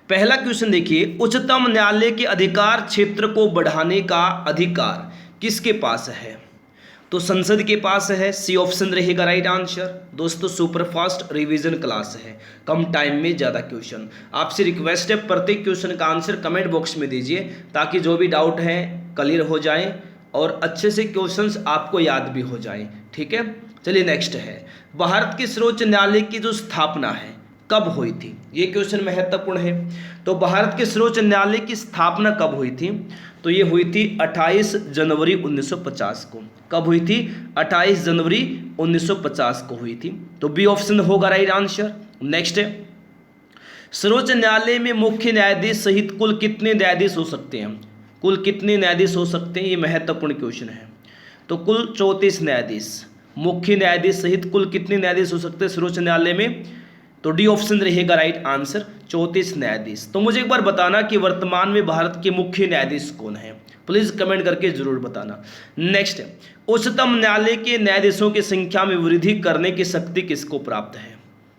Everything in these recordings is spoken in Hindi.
पहला क्वेश्चन देखिए, उच्चतम न्यायालय के अधिकार क्षेत्र को बढ़ाने का अधिकार किसके पास है? तो संसद के पास है, सी ऑप्शन रहेगा राइट आंसर। दोस्तों सुपरफास्ट रिवीजन क्लास है, कम टाइम में ज़्यादा क्वेश्चन। आपसे रिक्वेस्ट है प्रत्येक क्वेश्चन का आंसर कमेंट बॉक्स में दीजिए ताकि जो भी डाउट है क्लियर हो जाए और अच्छे से क्वेश्चंस आपको याद भी हो जाए। ठीक है, चलिए नेक्स्ट है, भारत के सर्वोच्च न्यायालय की जो स्थापना है कब हुई थी? ये क्वेश्चन महत्वपूर्ण है। तो भारत के सर्वोच्च न्यायालय की स्थापना कब हुई थी? तो ये हुई थी 28 जनवरी 1950 को। कब हुई थी? 28 जनवरी 1950 को हुई थी। तो बी ऑप्शन होगा राइट आंसर। नेक्स्ट है, सर्वोच्च न्यायालय में मुख्य न्यायाधीश सहित कुल कितने न्यायाधीश हो सकते हैं? कुल कितने न्यायाधीश हो सकते हैं? ये महत्वपूर्ण क्वेश्चन है। तो कुल 34 न्यायाधीश, मुख्य न्यायाधीश सहित कुल कितने न्यायाधीश हो सकते हैं सर्वोच्च न्यायालय में? तो डी ऑप्शन रहेगा राइट आंसर, 34 न्यायाधीश। तो मुझे एक बार बताना कि वर्तमान में भारत के मुख्य न्यायाधीश कौन है, प्लीज कमेंट करके जरूर बताना। नेक्स्ट, उच्चतम न्यायालय के न्यायाधीशों की संख्या में वृद्धि करने की शक्ति किसको प्राप्त है?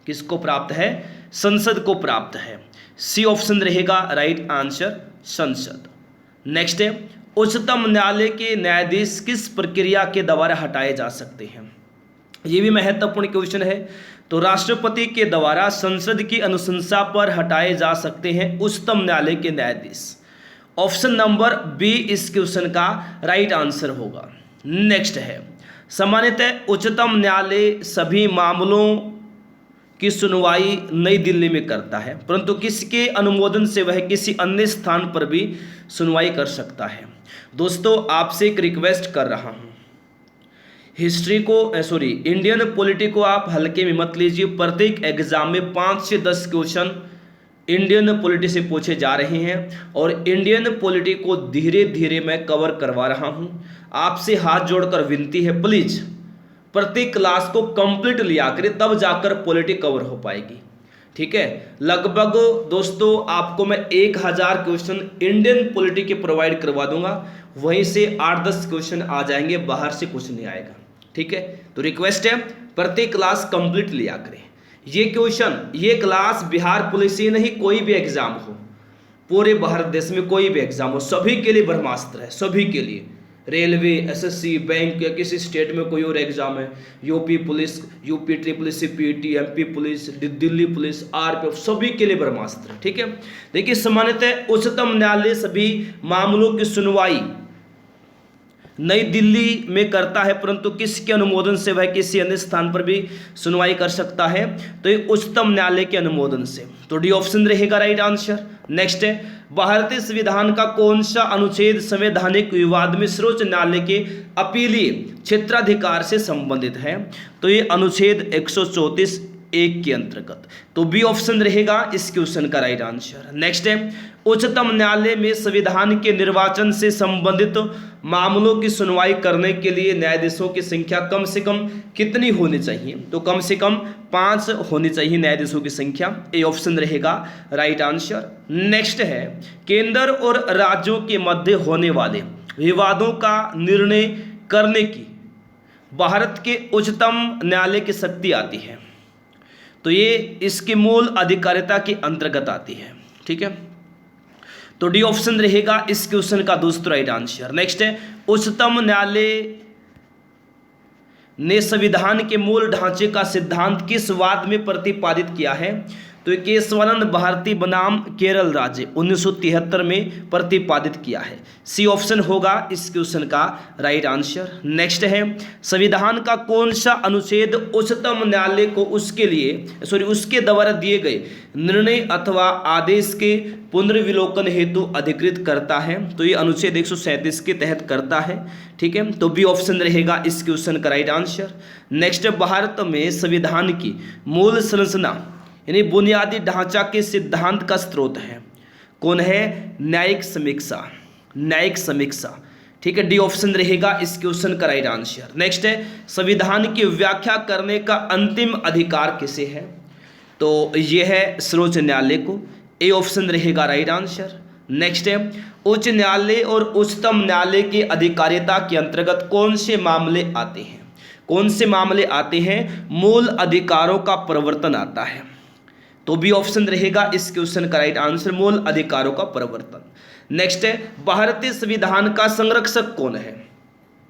किसको प्राप्त है? संसद को प्राप्त है। सी ऑप्शन रहेगा राइट आंसर, संसद। नेक्स्ट है, उच्चतम न्यायालय के न्यायाधीश किस प्रक्रिया के द्वारा हटाए जा सकते हैं? ये भी महत्वपूर्ण क्वेश्चन है। तो राष्ट्रपति के द्वारा संसद की अनुशंसा पर हटाए जा सकते हैं उच्चतम न्यायालय के न्यायाधीश। ऑप्शन नंबर बी इस क्वेश्चन का राइट आंसर होगा। नेक्स्ट है, सामान्यतः उच्चतम न्यायालय सभी मामलों की सुनवाई नई दिल्ली में करता है, परंतु किसके अनुमोदन से वह किसी अन्य स्थान पर भी सुनवाई कर सकता है? दोस्तों आपसे एक रिक्वेस्ट कर रहा हूं, हिस्ट्री को इंडियन पॉलिटी को आप हल्के में मत लीजिए। प्रत्येक एग्जाम में 5 से 10 क्वेश्चन इंडियन पॉलिटी से पूछे जा रहे हैं और इंडियन पॉलिटी को धीरे धीरे मैं कवर करवा रहा हूं। आपसे हाथ जोड़कर विनती है, प्लीज प्रत्येक क्लास को कंप्लीट लिया करें, तब जाकर पॉलिटी कवर हो पाएगी। ठीक है, लगभग दोस्तों आपको मैं 1000 क्वेश्चन इंडियन पॉलिटी के प्रोवाइड करवा दूंगा, वहीं से 8-10 क्वेश्चन आ जाएंगे, बाहर से कुछ नहीं आएगा। ठीक है, तो रिक्वेस्ट है प्रत्येक क्लास कंप्लीट लिया करें। ये क्वेश्चन, ये क्लास बिहार पुलिस ही नहीं, कोई भी एग्जाम हो, पूरे भारत देश में कोई भी एग्जाम हो, सभी के लिए ब्रह्मास्त्र है, सभी के लिए। रेलवे, एसएससी, बैंक या किसी स्टेट में कोई और एग्जाम है, UP police, UP triple CPT, MP police, Delhi police, RPF, सभी के लिए ब्रह्मास्त्र है। ठीक है, देखिए सामान्यतः उच्चतम न्यायालय सभी मामलों की सुनवाई नई दिल्ली में करता है, परंतु किसके अनुमोदन से वह किसी अन्य स्थान पर भी सुनवाई कर सकता है? तो ये उच्चतम न्यायालय के अनुमोदन से। तो डी ऑप्शन रहेगा राइट आंसर। नेक्स्ट है, भारतीय संविधान का कौन सा अनुच्छेद संवैधानिक विवाद में सर्वोच्च न्यायालय के अपीलीय क्षेत्राधिकार से संबंधित है? तो ये अनुच्छेद 134(1) के अंतर्गत। तो बी ऑप्शन रहेगा इस क्वेश्चन का राइट आंसर। नेक्स्ट है, उच्चतम न्यायालय में संविधान के निर्वाचन से संबंधित मामलों की सुनवाई करने के लिए न्यायाधीशों की संख्या कम से कम कितनी होनी चाहिए? तो कम से कम 5 होनी चाहिए न्यायाधीशों की संख्या। ए ऑप्शन रहेगा राइट आंसर। नेक्स्ट है, केंद्र और राज्यों के मध्य होने वाले विवादों का निर्णय करने की भारत के उच्चतम न्यायालय की शक्ति आती है? तो ये इसकी मूल अधिकारिता के अंतर्गत आती है। ठीक है, तो डी ऑप्शन रहेगा इस क्वेश्चन का दूसरा राइट आंसर। नेक्स्ट है, उच्चतम न्यायालय ने संविधान के मूल ढांचे का सिद्धांत किस वाद में प्रतिपादित किया है? तो केशवानंद भारती बनाम केरल राज्य 1973 में प्रतिपादित किया है। सी ऑप्शन होगा इस क्वेश्चन का राइट आंसर। नेक्स्ट है, संविधान का कौन सा अनुच्छेद उच्चतम न्यायालय को उसके द्वारा दिए गए निर्णय अथवा आदेश के पुनर्विलोकन हेतु अधिकृत करता है? तो ये अनुच्छेद 137 के तहत करता है। ठीक है, तो बी ऑप्शन रहेगा इस क्वेश्चन का राइट आंसर। नेक्स्ट, भारत में संविधान की मूल संरचना यानी बुनियादी ढांचा के सिद्धांत का स्रोत है कौन है? न्यायिक समीक्षा, न्यायिक समीक्षा। ठीक है, डी ऑप्शन रहेगा इस क्वेश्चन का राइट आंसर। नेक्स्ट है, संविधान की व्याख्या करने का अंतिम अधिकार किसे है? तो यह है सर्वोच्च न्यायालय को। ए ऑप्शन रहेगा राइट आंसर। नेक्स्ट है, उच्च न्यायालय और उच्चतम न्यायालय की अधिकारिता के अंतर्गत कौन से मामले आते हैं? कौन से मामले आते हैं? मूल अधिकारों का प्रवर्तन आता है। तो बी ऑप्शन रहेगा इस क्वेश्चन का राइट आंसर, मूल अधिकारों का प्रवर्तन। नेक्स्ट है, भारतीय संविधान का संरक्षक कौन है?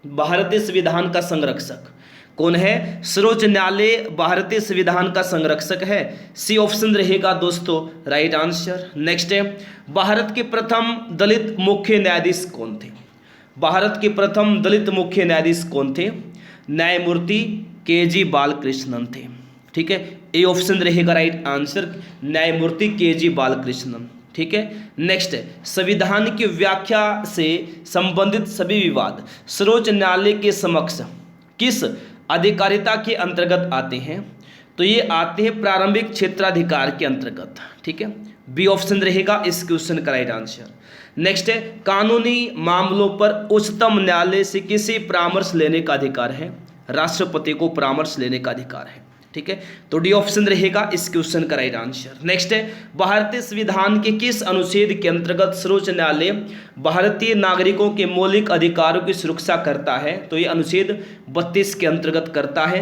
भारतीय संविधान का संरक्षक कौन है? सर्वोच्च न्यायालय भारतीय संविधान का संरक्षक है, सी ऑप्शन रहेगा दोस्तों राइट आंसर। नेक्स्ट है, भारत के प्रथम दलित मुख्य न्यायाधीश कौन थे? भारत के प्रथम दलित मुख्य न्यायाधीश कौन थे? न्यायमूर्ति के.जी. बालकृष्णन थे। ठीक है, ए ऑप्शन रहेगा राइट आंसर, न्यायमूर्ति के.जी. बालकृष्णन। ठीक है, नेक्स्ट है, संविधान की व्याख्या से संबंधित सभी विवाद सर्वोच्च न्यायालय के समक्ष किस अधिकारिता के अंतर्गत आते हैं? तो ये आते हैं प्रारंभिक क्षेत्राधिकार के अंतर्गत। ठीक है, बी ऑप्शन रहेगा इस क्वेश्चन का राइट आंसर। नेक्स्ट है, कानूनी मामलों पर उच्चतम न्यायालय से किसे परामर्श लेने का अधिकार है? राष्ट्रपति को परामर्श लेने का अधिकार है। ठीक है, तो डी ऑप्शन रहेगा इस क्वेश्चन का राइट आंसर। नेक्स्ट है, भारतीय संविधान के किस अनुच्छेद के अंतर्गत सर्वोच्च न्यायालय भारतीय नागरिकों के मौलिक अधिकारों की सुरक्षा करता है? तो ये अनुच्छेद 32 के अंतर्गत करता है,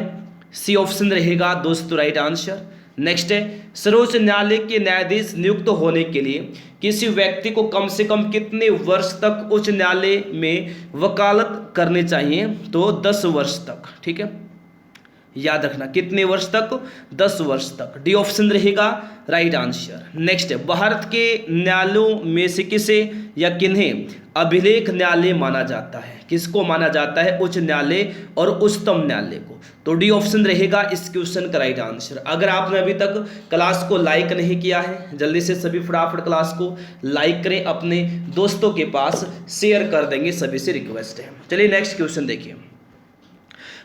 सी ऑप्शन रहेगा दोस्तों राइट आंसर। नेक्स्ट है, सर्वोच्च न्यायालय के न्यायाधीश नियुक्त होने के लिए किसी व्यक्ति को कम से कम कितने वर्ष तक उच्च न्यायालय में वकालत करनी चाहिए? तो 10 वर्ष तक। ठीक है, याद रखना कितने वर्ष तक? 10 वर्ष तक, डी ऑप्शन रहेगा राइट आंसर। नेक्स्ट है, भारत के न्यायालयों में से किसे या किन्हें अभिलेख न्यायालय माना जाता है? किसको माना जाता है? उच्च न्यायालय और उच्चतम न्यायालय को। तो डी ऑप्शन रहेगा इस क्वेश्चन का राइट आंसर। अगर आपने अभी तक क्लास को लाइक नहीं किया है, जल्दी से सभी फटाफट क्लास को लाइक करें, अपने दोस्तों के पास शेयर कर देंगे, सभी से रिक्वेस्ट है। चलिए नेक्स्ट क्वेश्चन देखिए,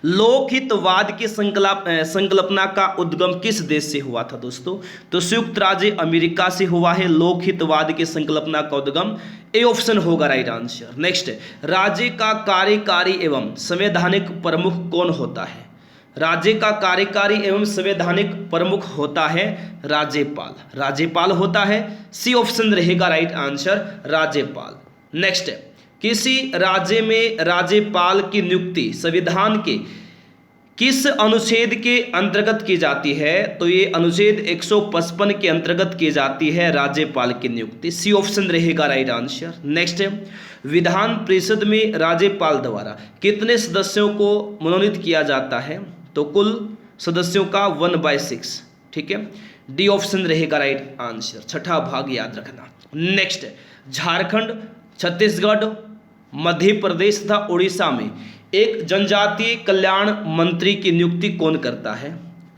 लोकहितवाद की संकल्पना का उद्गम किस देश से हुआ था दोस्तों? तो संयुक्त राज्य अमेरिका से हुआ है लोकहितवाद की संकल्पना का उद्गम, ए ऑप्शन होगा राइट आंसर। नेक्स्ट, राज्य का कार्यकारी एवं संवैधानिक प्रमुख कौन होता है? राज्य का कार्यकारी एवं संवैधानिक प्रमुख होता है राज्यपाल। राज्यपाल होता है, सी ऑप्शन रहेगा राइट आंसर, राज्यपाल। नेक्स्ट, किसी राज्य में राज्यपाल की नियुक्ति संविधान के किस अनुच्छेद के अंतर्गत की जाती है? तो ये अनुच्छेद 155 के अंतर्गत की जाती है राज्यपाल की नियुक्ति, सी ऑप्शन रहेगा राइट आंसर। नेक्स्ट है, विधान परिषद में राज्यपाल द्वारा कितने सदस्यों को मनोनीत किया जाता है? तो कुल सदस्यों का 1/6। ठीक है, डी ऑप्शन रहेगा राइट आंसर, छठा भाग याद रखना। नेक्स्ट, झारखंड, छत्तीसगढ़, मध्य प्रदेश तथा उड़ीसा में एक जनजातीय कल्याण मंत्री की नियुक्ति कौन करता है?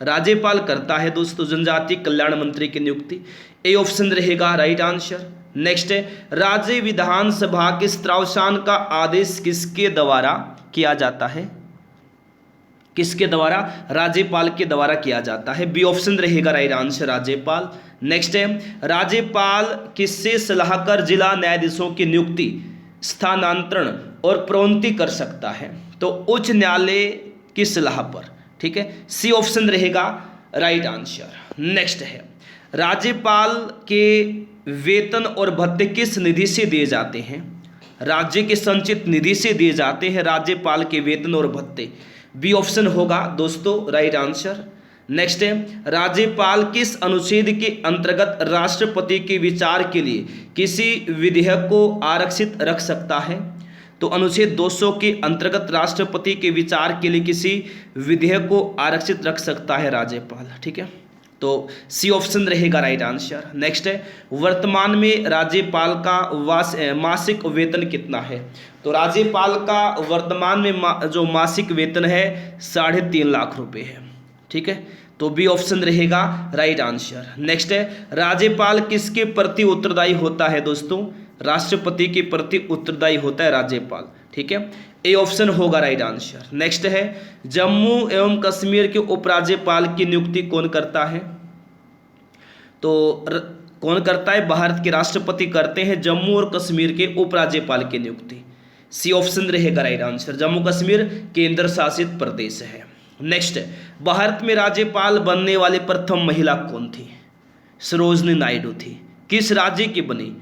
राज्यपाल करता है दोस्तों जनजातीय कल्याण मंत्री की नियुक्ति, ए ऑप्शन रहेगा राइट आंसर। नेक्स्ट है, राज्य विधानसभा के त्रावसान का आदेश किसके द्वारा किया जाता है? किसके द्वारा? राज्यपाल के द्वारा किया जाता है, बी ऑप्शन रहेगा राइट आंसर, राज्यपाल। नेक्स्ट है, राज्यपाल किससे सलाह कर जिला न्यायाधीशों की नियुक्ति, स्थानांतरण और प्रोन्नति कर सकता है? तो उच्च न्यायालय की सलाह पर। ठीक है, सी ऑप्शन रहेगा राइट आंसर। नेक्स्ट है, राज्यपाल के वेतन और भत्ते किस निधि से दिए जाते हैं? राज्य के संचित निधि से दिए जाते हैं राज्यपाल के वेतन और भत्ते, बी ऑप्शन होगा दोस्तों राइट आंसर। नेक्स्ट है, राज्यपाल किस अनुच्छेद के अंतर्गत राष्ट्रपति के विचार के लिए किसी विधेयक को आरक्षित रख सकता है? तो अनुच्छेद 200 के अंतर्गत राष्ट्रपति के विचार के लिए किसी विधेयक को आरक्षित रख सकता है राज्यपाल। ठीक है, तो सी ऑप्शन रहेगा राइट आंसर। नेक्स्ट है, वर्तमान में राज्यपाल का मासिक वेतन कितना है? तो राज्यपाल का वर्तमान में जो मासिक वेतन है 3.5 लाख रुपए है। ठीक है, तो बी ऑप्शन रहेगा राइट आंसर। नेक्स्ट है, राज्यपाल किसके प्रति उत्तरदायी होता है दोस्तों? राष्ट्रपति के प्रति उत्तरदायी होता है राज्यपाल। ठीक है, ए ऑप्शन होगा राइट आंसर। नेक्स्ट है, जम्मू एवं कश्मीर के उपराज्यपाल की नियुक्ति कौन करता है? तो कौन करता है? भारत के राष्ट्रपति करते हैं जम्मू और कश्मीर के उपराज्यपाल की नियुक्ति, सी ऑप्शन रहेगा राइट आंसर। जम्मू कश्मीर केंद्र शासित प्रदेश है। नेक्स्ट, भारत में राज्यपाल बनने वाली प्रथम महिला कौन थी? सरोजनी नायडू थी। किस राज्य की बनी?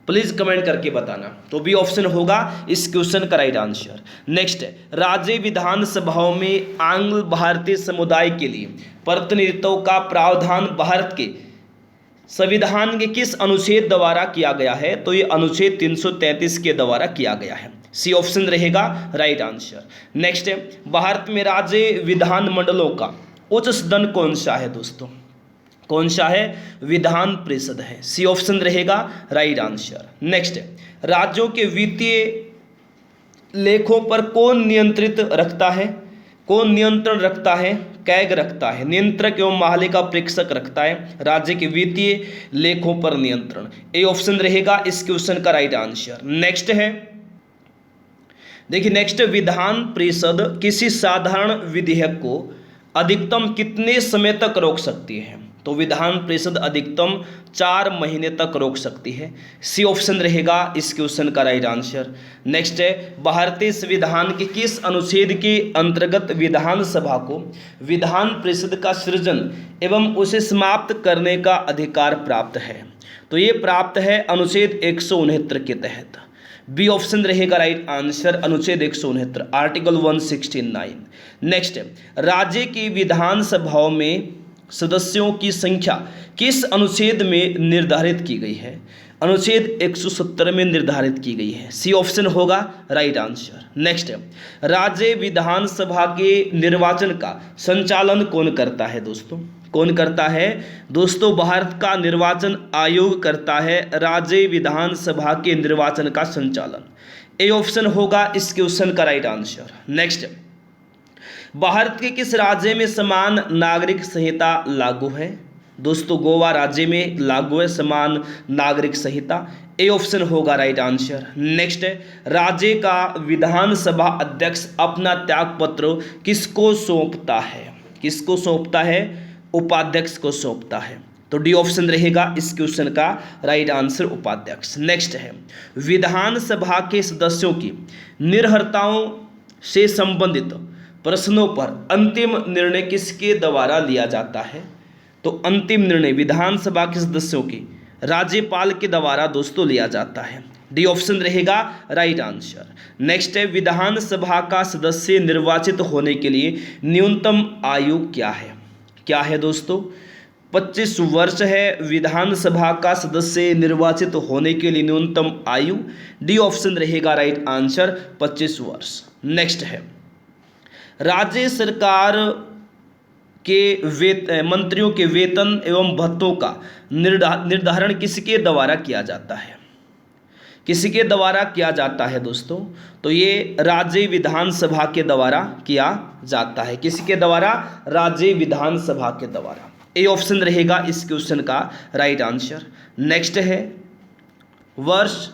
प्लीज कमेंट करके बताना। तो बी ऑप्शन होगा इस क्वेश्चन का राइट आंसर। नेक्स्ट, राज्य विधानसभाओं में आंग्ल भारतीय समुदाय के लिए प्रतिनिधित्व का प्रावधान भारत के संविधान के किस अनुच्छेद द्वारा किया गया है? तो ये अनुच्छेद 333 के द्वारा किया गया है। सी ऑप्शन रहेगा राइट आंसर। नेक्स्ट है, भारत में राज्य विधानमंडलों का उच्च सदन कौन सा है दोस्तों? कौन सा है? विधान परिषद है। सी ऑप्शन रहेगा राइट आंसर। नेक्स्ट है, राज्यों के वित्तीय लेखों पर कौन नियंत्रित रखता है? कौन नियंत्रण रखता है? कैग रखता है। नियंत्रक एवं महालेखा प्रेक्षक रखता है राज्य के वित्तीय लेखों पर नियंत्रण। ए ऑप्शन रहेगा इस क्वेश्चन का राइट आंसर। नेक्स्ट है, देखिए नेक्स्ट, विधान परिषद किसी साधारण विधेयक को अधिकतम कितने समय तक रोक सकती है? तो विधान परिषद अधिकतम 4 महीने तक रोक सकती है। सी ऑप्शन रहेगा इस क्वेश्चन का राइट आंसर। नेक्स्ट है, भारतीय संविधान के किस अनुच्छेद के अंतर्गत विधानसभा को विधान परिषद का सृजन एवं उसे समाप्त करने का अधिकार प्राप्त है? तो ये प्राप्त है अनुच्छेद 169 के तहत। बी ऑप्शन रहेगा राइट आंसर, अनुच्छेद 169 आर्टिकल 169। नेक्स्ट, राज्य की विधानसभाओं में सदस्यों की संख्या किस अनुच्छेद में निर्धारित की गई है? अनुच्छेद 170 में निर्धारित की गई है। सी ऑप्शन होगा राइट आंसर। नेक्स्ट, राज्य विधानसभा के निर्वाचन का संचालन कौन करता है दोस्तों? कौन करता है दोस्तों? भारत का निर्वाचन आयोग करता है राज्य विधानसभा के निर्वाचन का संचालन। ए ऑप्शन होगा इस क्वेश्चन का राइट आंसर। नेक्स्ट, भारत के किस राज्य में समान नागरिक संहिता लागू है? दोस्तों गोवा राज्य में लागू है समान नागरिक संहिता। ए ऑप्शन होगा राइट आंसर। नेक्स्ट है, राज्य का विधानसभा अध्यक्ष अपना त्यागपत्र किसको सौंपता है? किसको सौंपता है? उपाध्यक्ष को सौंपता है। तो डी ऑप्शन रहेगा इस क्वेश्चन का राइट आंसर, उपाध्यक्ष। नेक्स्ट है, विधानसभा के सदस्यों की निर्हरताओं से संबंधित प्रश्नों पर अंतिम निर्णय किसके द्वारा लिया जाता है? तो अंतिम निर्णय विधानसभा के सदस्यों की राज्यपाल के द्वारा दोस्तों लिया जाता है। डी ऑप्शन रहेगा राइट आंसर। नेक्स्ट है, विधानसभा का सदस्य निर्वाचित होने के लिए न्यूनतम आयु क्या है? क्या है दोस्तों? 25 वर्ष है विधानसभा का सदस्य निर्वाचित होने के लिए न्यूनतम आयु। डी ऑप्शन रहेगा राइट आंसर, 25 वर्ष। नेक्स्ट है, राज्य सरकार के मंत्रियों के वेतन एवं भत्तों का निर्धारण किसके द्वारा किया जाता है? किसके द्वारा किया जाता है दोस्तों? तो ये राज्य विधानसभा के द्वारा किया जाता है। किसके द्वारा? राज्य विधानसभा के द्वारा। ए ऑप्शन रहेगा इस क्वेश्चन का राइट आंसर। नेक्स्ट है, वर्ष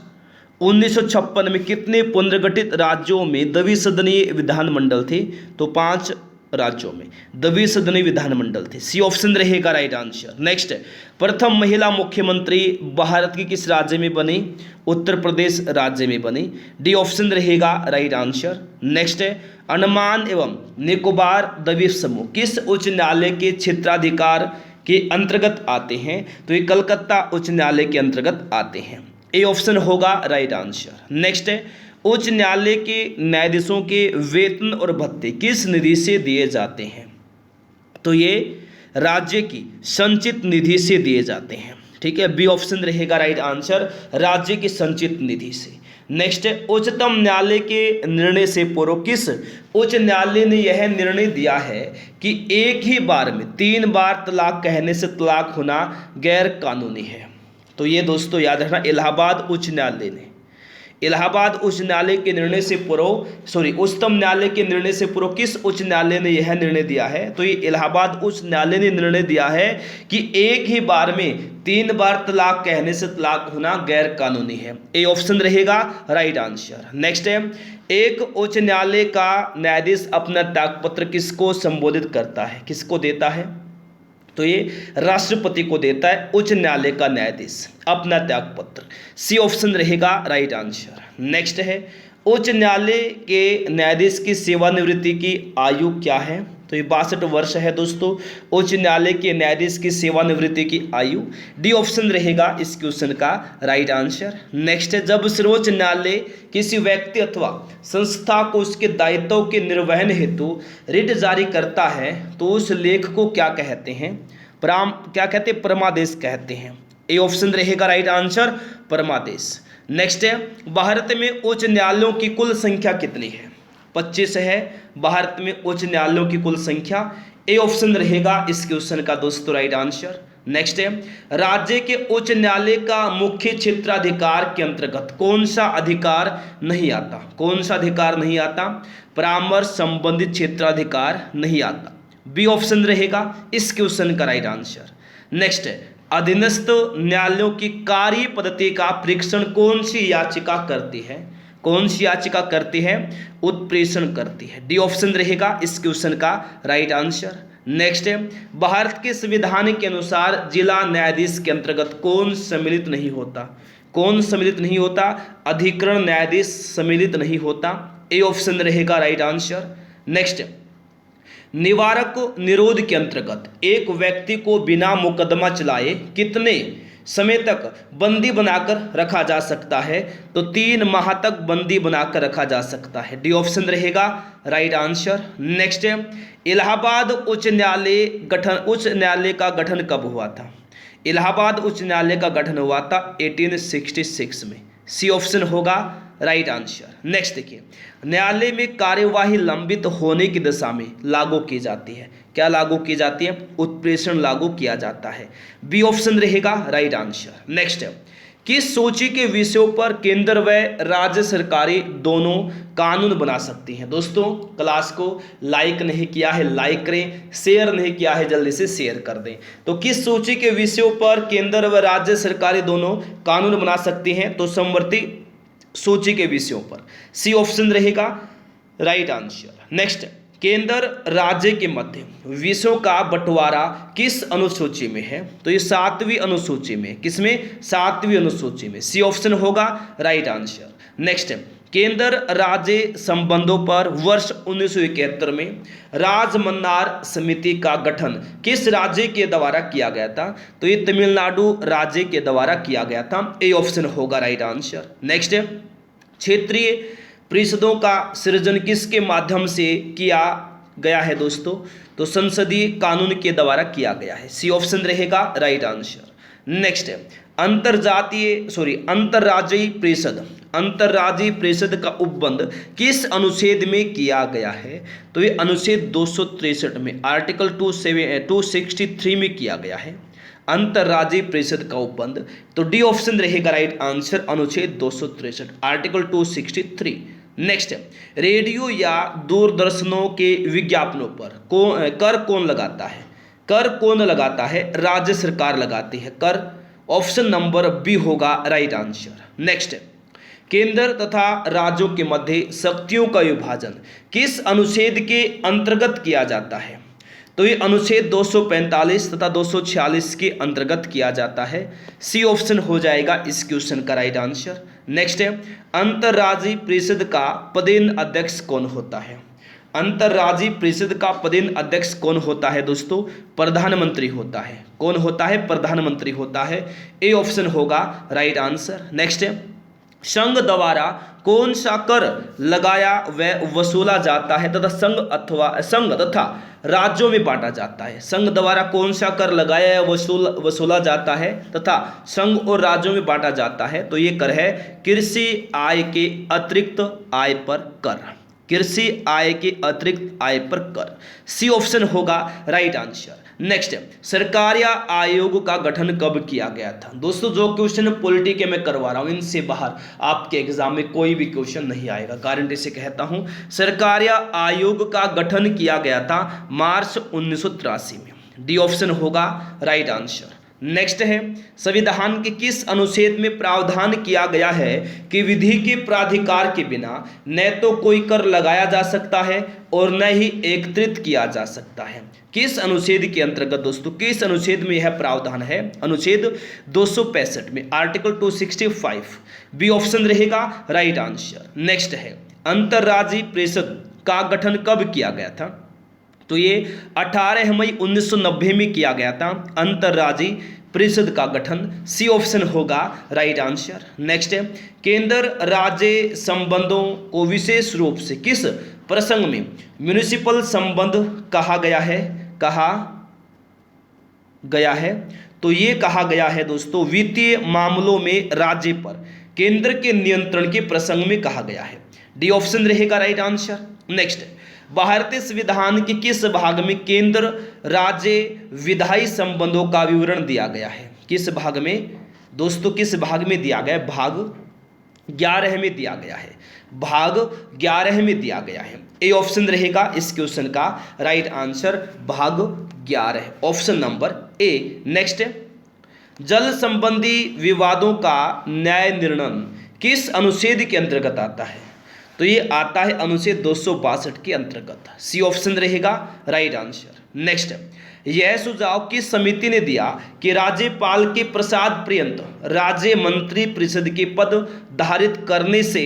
1956 में कितने पुनर्गठित राज्यों में द्विसदनीय विधानमंडल थे? तो 5 राज्यों में द्विसदनीय विधानमंडल थे। सी ऑप्शन रहेगा राइट आंसर। नेक्स्ट, प्रथम महिला मुख्यमंत्री भारत की किस राज्य में बनी? उत्तर प्रदेश राज्य में बनी। डी ऑप्शन रहेगा राइट आंसर। नेक्स्ट है, अंडमान एवं निकोबार द्वीप समूह किस उच्च न्यायालय के क्षेत्राधिकार के अंतर्गत आते हैं? तो ये कलकत्ता उच्च न्यायालय के अंतर्गत आते हैं। ए ऑप्शन होगा राइट आंसर। नेक्स्ट है, उच्च न्यायालय के न्यायाधीशों के वेतन और भत्ते किस निधि से दिए जाते हैं? तो ये राज्य की संचित निधि से दिए जाते हैं। ठीक है, बी ऑप्शन रहेगा राइट आंसर, राज्य की संचित निधि से। नेक्स्ट है, उच्चतम न्यायालय के निर्णय से पूर्व किस उच्च न्यायालय ने यह निर्णय दिया है कि एक ही बार में 3 बार तलाक कहने से तलाक होना गैर कानूनी है? तो ये दोस्तों याद रखना, इलाहाबाद उच्च न्यायालय ने, इलाहाबाद उच्च न्यायालय के निर्णय से पूर्व उच्चतम न्यायालय के निर्णय से पूर्व किस उच्च न्यायालय ने यह निर्णय दिया है? तो ये इलाहाबाद उच्च न्यायालय ने निर्णय दिया है कि एक ही बार में 3 बार तलाक कहने से तलाक होना गैर कानूनी है। ए ऑप्शन रहेगा राइट आंसर। नेक्स्ट है, एक उच्च न्यायालय का न्यायाधीश अपना त्यागपत्र किसको संबोधित करता है, किसको देता है? तो ये राष्ट्रपति को देता है उच्च न्यायालय का न्यायाधीश अपना त्यागपत्र। सी ऑप्शन रहेगा राइट आंसर। नेक्स्ट है, उच्च न्यायालय के न्यायाधीश की सेवानिवृत्ति की आयु क्या है? तो ये 62 वर्ष है दोस्तों उच्च न्यायालय के न्यायाधीश की सेवानिवृत्ति की आयु। डी ऑप्शन रहेगा इस क्वेश्चन का राइट आंसर। नेक्स्ट है, जब सर्वोच्च न्यायालय किसी व्यक्ति अथवा संस्था को उसके दायित्वों के निर्वहन हेतु रिट जारी करता है तो उस लेख को क्या कहते हैं? क्या कहते हैं, परमादेश कहते हैं। ए ऑप्शन रहेगा राइट आंसर, परमादेश। नेक्स्ट है, भारत में उच्च न्यायालयों की कुल संख्या कितनी है? 25 है भारत में उच्च न्यायालयों की कुल संख्या। ए ऑप्शन रहेगा इस क्वेश्चन का दोस्तों राइट आंसर। नेक्स्ट है, राज्य के उच्च न्यायालय का मुख्य क्षेत्राधिकार के अंतर्गत कौन सा अधिकार नहीं आता? कौन सा अधिकार नहीं आता? परामर्श संबंधित क्षेत्राधिकार नहीं आता। बी ऑप्शन रहेगा इस क्वेश्चन का राइट आंसर। नेक्स्ट है, अधीनस्थ न्यायालयों की कार्य पद्धति का परीक्षण कौन सी याचिका करती है? कौन सी याचिका करती है? उत्प्रेषण करती है। डी ऑप्शन रहेगा इस क्वेश्चन का राइट आंसर। नेक्स्ट है, भारत के संविधान के अनुसार जिला न्यायाधीश के अंतर्गत कौन सम्मिलित नहीं होता? कौन सम्मिलित नहीं होता? अधिकरण न्यायाधीश सम्मिलित नहीं होता। ए ऑप्शन रहेगा राइट आंसर। नेक्स्ट, निवारक निरोध के अंतर्गत एक व्यक्ति को बिना मुकदमा चलाए कितने समय तक बंदी बनाकर रखा जा सकता है? तो 3 माह तक बंदी बनाकर रखा जा सकता है। डी ऑप्शन रहेगा राइट आंसर। नेक्स्ट है, इलाहाबाद उच्च न्यायालय का गठन कब हुआ था? इलाहाबाद उच्च न्यायालय का गठन हुआ था 1866 में। सी ऑप्शन होगा राइट आंसर। नेक्स्ट देखिए, न्यायालय में कार्यवाही लंबित होने की दशा में लागू की जाती है। क्या लागू की जाती है? उत्प्रेषण लागू किया जाता है। बी ऑप्शन रहेगा राइट आंसर। नेक्स्ट है, किस सूची के विषयों पर केंद्र व राज्य सरकारें दोनों कानून बना सकती हैं? दोस्तों क्लास को लाइक नहीं किया है लाइक करें, शेयर नहीं किया है जल्दी से शेयर कर दें। तो किस सूची के विषयों पर केंद्र व राज्य सरकारें दोनों कानून बना सकती हैं? तो समवर्ती सूची के विषयों पर। सी ऑप्शन रहेगा राइट आंसर। नेक्स्ट, केंद्र राज्य के मध्य विषयों का बंटवारा किस अनुसूची में है? तो ये 7वीं अनुसूची में। किसमें? 7वीं अनुसूची में। सी ऑप्शन होगा राइट आंसर। नेक्स्ट, केंद्र राज्य संबंधों पर वर्ष 1971 में राजमन्नार समिति का गठन किस राज्य के द्वारा किया गया था? तो ये तमिलनाडु राज्य के द्वारा किया गया था। ए ऑप्शन होगा राइट आंसर। नेक्स्ट, क्षेत्रीय परिषदों का सृजन किसके माध्यम से किया गया है दोस्तों? तो संसदीय कानून के द्वारा किया गया है। सी ऑप्शन रहेगा राइट आंसर। नेक्स्ट है, अंतर्राज्यीय परिषद का उपबंध किस अनुच्छेद में किया गया है? तो ये अनुच्छेद 263 में, आर्टिकल 263 में किया गया है अंतर्राज्यीय परिषद का उपबंध। तो डी ऑप्शन रहेगा राइट आंसर, अनुच्छेद 263 आर्टिकल 263। नेक्स्ट, रेडियो या दूरदर्शनों के विज्ञापनों पर कर कौन लगाता है? कर कौन लगाता है? राज्य सरकार लगाती है कर। ऑप्शन नंबर बी होगा राइट आंसर। नेक्स्ट, केंद्र तथा राज्यों के मध्य शक्तियों का विभाजन किस अनुच्छेद के अंतर्गत किया जाता है? तो ये अनुच्छेद 245 तथा 246 के अंतर्गत किया जाता है। सी ऑप्शन हो जाएगा इस क्वेश्चन का राइट आंसर। नेक्स्ट है, अंतर्राज्यीय परिषद का पदेन अध्यक्ष कौन होता है? अंतर्राज्यीय परिषद का पदेन अध्यक्ष कौन होता है दोस्तों? प्रधानमंत्री होता है। कौन होता है? प्रधानमंत्री होता है। ए ऑप्शन होगा राइट आंसर। नेक्स्ट है, संघ द्वारा कौन सा कर लगाया व वसूला जाता है तथा संघ तथा राज्यों में बांटा जाता है? संघ द्वारा कौन सा कर लगाया या वसूला जाता है तथा संघ और राज्यों में बांटा जाता है? तो ये कर है कृषि आय के अतिरिक्त आय पर कर। कृषि आय के अतिरिक्त आय पर कर। सी ऑप्शन होगा राइट आंसर। नेक्स्ट, सरकारिया आयोग का गठन कब किया गया था? दोस्तों जो क्वेश्चन पॉलिटी के मैं करवा रहा हूं इनसे बाहर आपके एग्जाम में कोई भी क्वेश्चन नहीं आएगा, गारंटी से कहता हूं। सरकारिया आयोग का गठन किया गया था मार्च 1983 में। डी ऑप्शन होगा राइट आंसर। नेक्स्ट है, संविधान के किस अनुच्छेद में प्रावधान किया गया है कि विधि के प्राधिकार के बिना न तो कोई कर लगाया जा सकता है और न ही एकत्रित किया जा सकता है? किस अनुच्छेद के अंतर्गत दोस्तों, किस अनुच्छेद में यह प्रावधान है? अनुच्छेद 265 में, आर्टिकल 265। बी ऑप्शन रहेगा राइट आंसर। नेक्स्ट है, अंतर्राज्यीय परिषद का गठन कब किया गया था? तो ये 18 मई 1990 में किया गया था अंतर्राज्यीय परिषद का गठन। सी ऑप्शन होगा राइट आंसर। नेक्स्ट है, केंद्र राज्य संबंधों को विशेष रूप से किस प्रसंग में म्युनिसिपल संबंध कहा गया है? गया है? तो ये कहा गया है दोस्तों वित्तीय मामलों में राज्य पर केंद्र के नियंत्रण के प्रसंग में कहा गया है। डी ऑप्शन रहेगा राइट आंसर। नेक्स्ट, भारतीय संविधान के किस भाग में केंद्र राज्य विधायी संबंधों का विवरण दिया गया है? किस भाग में दोस्तों, किस भाग में दिया गया है? भाग 11 में दिया गया है। भाग 11 में दिया गया है। ए ऑप्शन रहेगा इस क्वेश्चन का राइट आंसर, भाग 11, ऑप्शन नंबर ए। नेक्स्ट, जल संबंधी विवादों का न्याय निर्णय किस अनुच्छेद के अंतर्गत आता है? तो ये आता है अनुच्छेद 262 के अंतर्गत। सी ऑप्शन रहेगा राइट आंसर। नेक्स्ट, यह सुझाव किस समिति ने दिया कि राज्यपाल के प्रसाद पर्यंत राज्य मंत्री परिषद के पद धारित करने से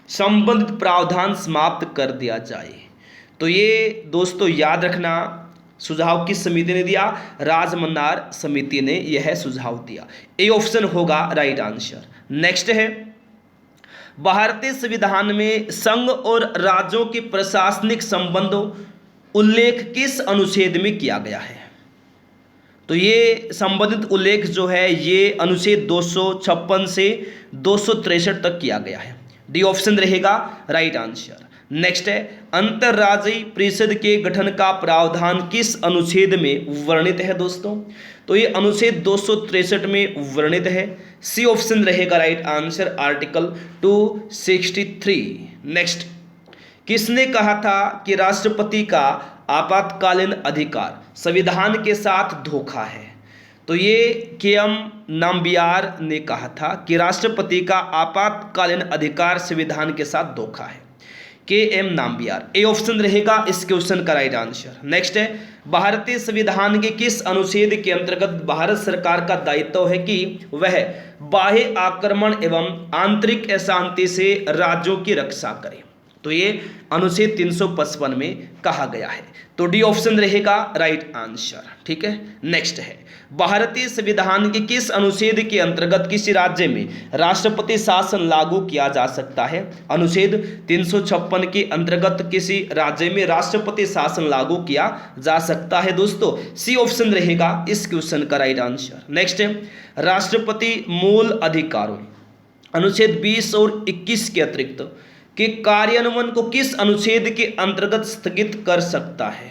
संबंधित प्रावधान समाप्त कर दिया जाए? तो ये दोस्तों याद रखना, सुझाव किस समिति ने दिया? राजमन्नार समिति ने यह सुझाव दिया। ए ऑप्शन होगा राइट आंसर। नेक्स्ट है, भारतीय संविधान में संघ और राज्यों के प्रशासनिक संबंधों उल्लेख किस अनुच्छेद में किया गया है? तो ये संबंधित उल्लेख जो है ये अनुच्छेद 256 से 263 तक किया गया है। डी ऑप्शन रहेगा राइट आंसर। नेक्स्ट है, अंतर्राज्यीय परिषद के गठन का प्रावधान किस अनुच्छेद में वर्णित है दोस्तों? तो ये अनुच्छेद 263 में वर्णित है। सी ऑप्शन रहेगा राइट आंसर, आर्टिकल 263। नेक्स्ट, किसने कहा था कि राष्ट्रपति का आपातकालीन अधिकार संविधान के साथ धोखा है? तो ये के.एम. नाम्बियार ने कहा था कि राष्ट्रपति का आपातकालीन अधिकार संविधान के साथ धोखा है। के.एम. नाम्बियार, ए ऑप्शन रहेगा इस क्वेश्चन का राइट आंसर। नेक्स्ट है, भारतीय संविधान के किस अनुच्छेद के अंतर्गत भारत सरकार का दायित्व है कि वह बाह्य आक्रमण एवं आंतरिक अशांति से राज्यों की रक्षा करे? तो ये अनुच्छेद 355 में कहा गया है। तो डी ऑप्शन रहेगा राइट आंसर। ठीक है। नेक्स्ट है, भारतीय संविधान के किस अनुच्छेद के अंतर्गत किसी राज्य में राष्ट्रपति शासन लागू किया जा सकता है? अनुच्छेद 356 के अंतर्गत किसी राज्य में राष्ट्रपति शासन लागू किया जा सकता है दोस्तों? सी ऑप्शन रहेगा इस क्वेश्चन का राइट आंसर। नेक्स्ट है, राष्ट्रपति मूल अधिकारों अनुच्छेद 20 और 21 के अतिरिक्त के कार्यान्वयन को किस अनुच्छेद के अंतर्गत स्थगित कर सकता है?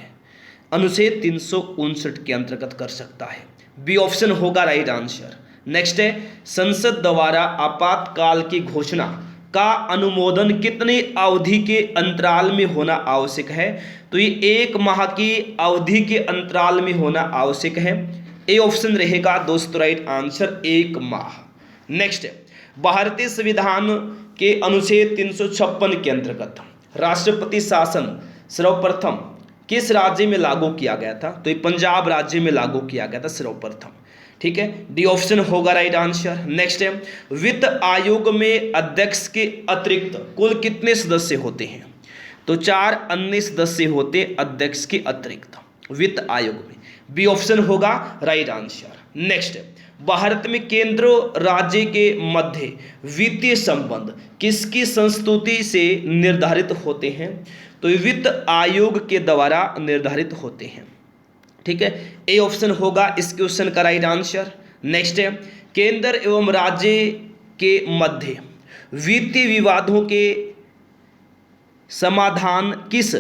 अनुच्छेद 359 के अंतर्गत कर सकता है। बी ऑप्शन होगा राइट आंसर। नेक्स्ट है, संसद द्वारा आपातकाल की घोषणा का अनुमोदन कितनी अवधि के अंतराल में होना आवश्यक है? तो ये 1 माह की अवधि के अंतराल में होना आवश्यक है। ए ऑप्शन रहेगा दोस्तों राइट आंसर, 1 माह। नेक्स्ट है, भारतीय संविधान के अनुच्छेद 356 के अंतर्गत राष्ट्रपति शासन सर्वप्रथम किस राज्य में लागू किया गया था? तो ये पंजाब राज्य में लागू किया गया था सर्वप्रथम। ठीक है, डी ऑप्शन होगा राइट आंसर। नेक्स्ट है, वित्त आयोग में अध्यक्ष के अतिरिक्त कुल कितने सदस्य होते हैं? तो 4 अन्य सदस्य होते अध्यक्ष के अतिरिक्त वित्त आयोग में। बी ऑप्शन होगा राइट आंसर। नेक्स्ट है, भारत में केंद्र राज्य के मध्य वित्तीय संबंध किसकी संस्तुति से निर्धारित होते हैं? तो वित्त आयोग के द्वारा निर्धारित होते हैं। ठीक है, ए ऑप्शन होगा इस क्वेश्चन का राइट आंसर। नेक्स्ट है, केंद्र एवं राज्य के मध्य वित्तीय विवादों के समाधान किस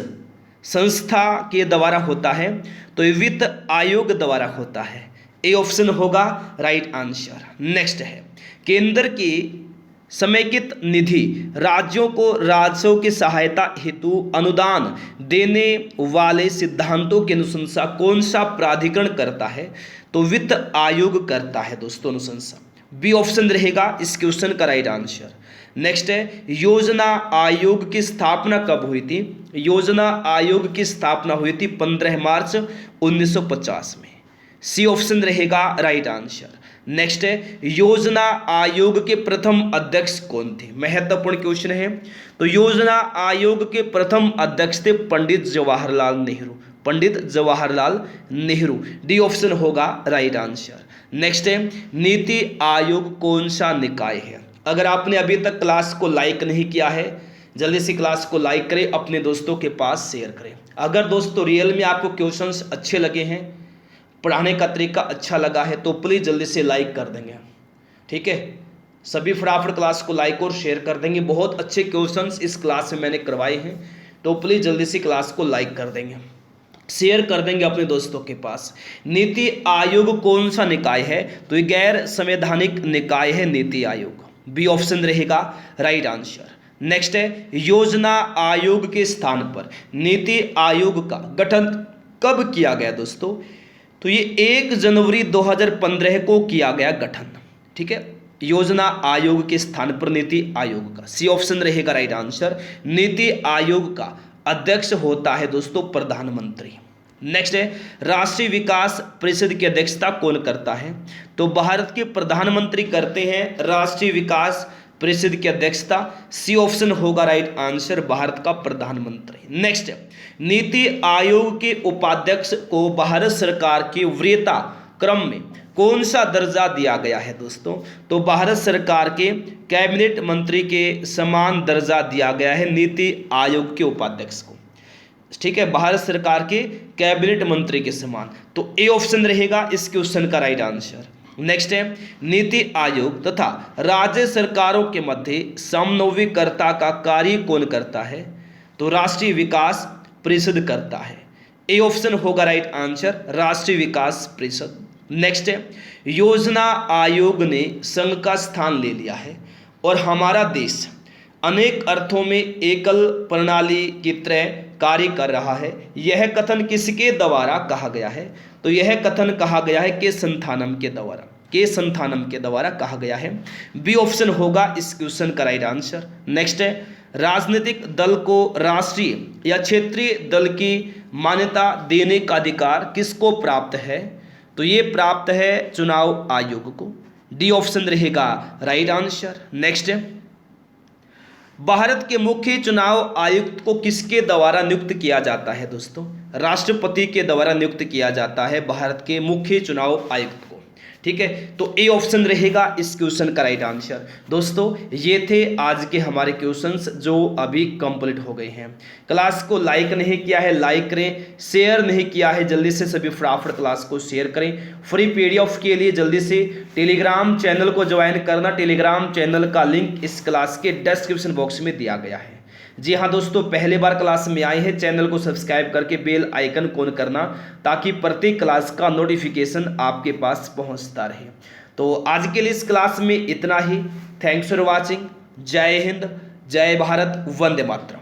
संस्था के द्वारा होता है? तो वित्त आयोग द्वारा होता है। ए ऑप्शन होगा राइट आंसर। नेक्स्ट है, केंद्र की समेकित निधि राज्यों को राजस्व की सहायता हेतु अनुदान देने वाले सिद्धांतों की अनुशंसा कौन सा प्राधिकरण करता है? तो वित्त आयोग करता है दोस्तों अनुशंसा। बी ऑप्शन रहेगा इस क्वेश्चन का राइट आंसर। नेक्स्ट है, योजना आयोग की स्थापना कब हुई थी? योजना आयोग की स्थापना हुई थी 15 मार्च 1950 में। सी ऑप्शन रहेगा राइट आंसर। नेक्स्ट है, योजना आयोग के प्रथम अध्यक्ष कौन थे? महत्वपूर्ण क्वेश्चन है। तो योजना आयोग के प्रथम अध्यक्ष थे पंडित जवाहरलाल नेहरू। पंडित जवाहरलाल नेहरू, डी ऑप्शन होगा राइट आंसर। नेक्स्ट है, नीति आयोग कौन सा निकाय है? अगर आपने अभी तक क्लास को लाइक नहीं किया है, जल्दी से क्लास को लाइक करें, अपने दोस्तों के पास शेयर करें। अगर दोस्तों रियल में आपको क्वेश्चंस अच्छे लगे हैं, पढ़ाने का तरीका अच्छा लगा है तो प्लीज़ जल्दी से लाइक कर देंगे, ठीक है। सभी फटाफट क्लास को लाइक और शेयर कर देंगे। बहुत अच्छे क्वेश्चंस इस क्लास में मैंने करवाए हैं, तो प्लीज़ जल्दी से क्लास को लाइक कर देंगे, शेयर कर देंगे अपने दोस्तों के पास। नीति आयोग कौन सा निकाय है? तो ये गैर संवैधानिक निकाय है नीति आयोग। बी ऑप्शन रहेगा राइट आंसर। नेक्स्ट है योजना आयोग के स्थान पर नीति आयोग का गठन कब किया गया दोस्तों? तो ये 1 जनवरी 2015 को किया गया गठन, ठीक है। योजना आयोग के स्थान पर नीति आयोग का, सी ऑप्शन रहेगा राइट आंसर। नीति आयोग का अध्यक्ष होता है दोस्तों प्रधानमंत्री। नेक्स्ट है राष्ट्रीय विकास परिषद की अध्यक्षता कौन करता है? तो भारत के प्रधानमंत्री करते हैं राष्ट्रीय विकास परिषद की अध्यक्षता, सी ऑप्शन होगा राइट आंसर, भारत का प्रधानमंत्री। नेक्स्ट है नीति आयोग के उपाध्यक्ष को भारत सरकार के वरीयता क्रम में कौन सा दर्जा दिया गया है दोस्तों? तो भारत सरकार के कैबिनेट मंत्री के समान दर्जा दिया गया है नीति आयोग के उपाध्यक्ष को, ठीक है, भारत सरकार के कैबिनेट मंत्री के समान। तो ए ऑप्शन रहेगा इस क्वेश्चन का राइट आंसर। नेक्स्ट है नीति आयोग तथा राज्य सरकारों के मध्य समन्वयकर्ता का कार्य कौन करता है? तो राष्ट्रीय विकास परिषद करता है। ए ऑप्शन होगा राइट आंसर, राष्ट्रीय विकास परिषद। नेक्स्ट है योजना आयोग ने संघ का स्थान ले लिया है और हमारा देश अनेक अर्थों में एकल प्रणाली की तरह कार्य कर रहा है, यह कथन किसके द्वारा कहा गया है? तो यह कथन कहा गया है के संथानम के द्वारा, के संथानम के द्वारा कहा गया है। बी ऑप्शन होगा इस क्वेश्चन का राइट आंसर। नेक्स्ट है राजनीतिक दल को राष्ट्रीय या क्षेत्रीय दल की मान्यता देने का अधिकार किसको प्राप्त है? तो ये प्राप्त है चुनाव आयोग को। डी ऑप्शन रहेगा राइट आंसर। नेक्स्ट है भारत के मुख्य चुनाव आयुक्त को किसके द्वारा नियुक्त किया जाता है दोस्तों? राष्ट्रपति के द्वारा नियुक्त किया जाता है भारत के मुख्य चुनाव आयुक्त को, ठीक है। तो ए ऑप्शन रहेगा इस क्वेश्चन का राइट आंसर। दोस्तों ये थे आज के हमारे क्वेश्चंस जो अभी कंप्लीट हो गए हैं। क्लास को लाइक नहीं किया है लाइक करें, शेयर नहीं किया है जल्दी से सभी फटाफट क्लास को शेयर करें। फ्री पीडीएफ के लिए जल्दी से टेलीग्राम चैनल को ज्वाइन करना, टेलीग्राम चैनल का लिंक इस क्लास के डिस्क्रिप्शन बॉक्स में दिया गया है। जी हाँ दोस्तों, पहले बार क्लास में आए हैं चैनल को सब्सक्राइब करके बेल आइकन ऑन करना ताकि प्रत्येक क्लास का नोटिफिकेशन आपके पास पहुंचता रहे। तो आज के लिए इस क्लास में इतना ही। Thanks for watching. जय हिंद, जय भारत, वंदे मातरम।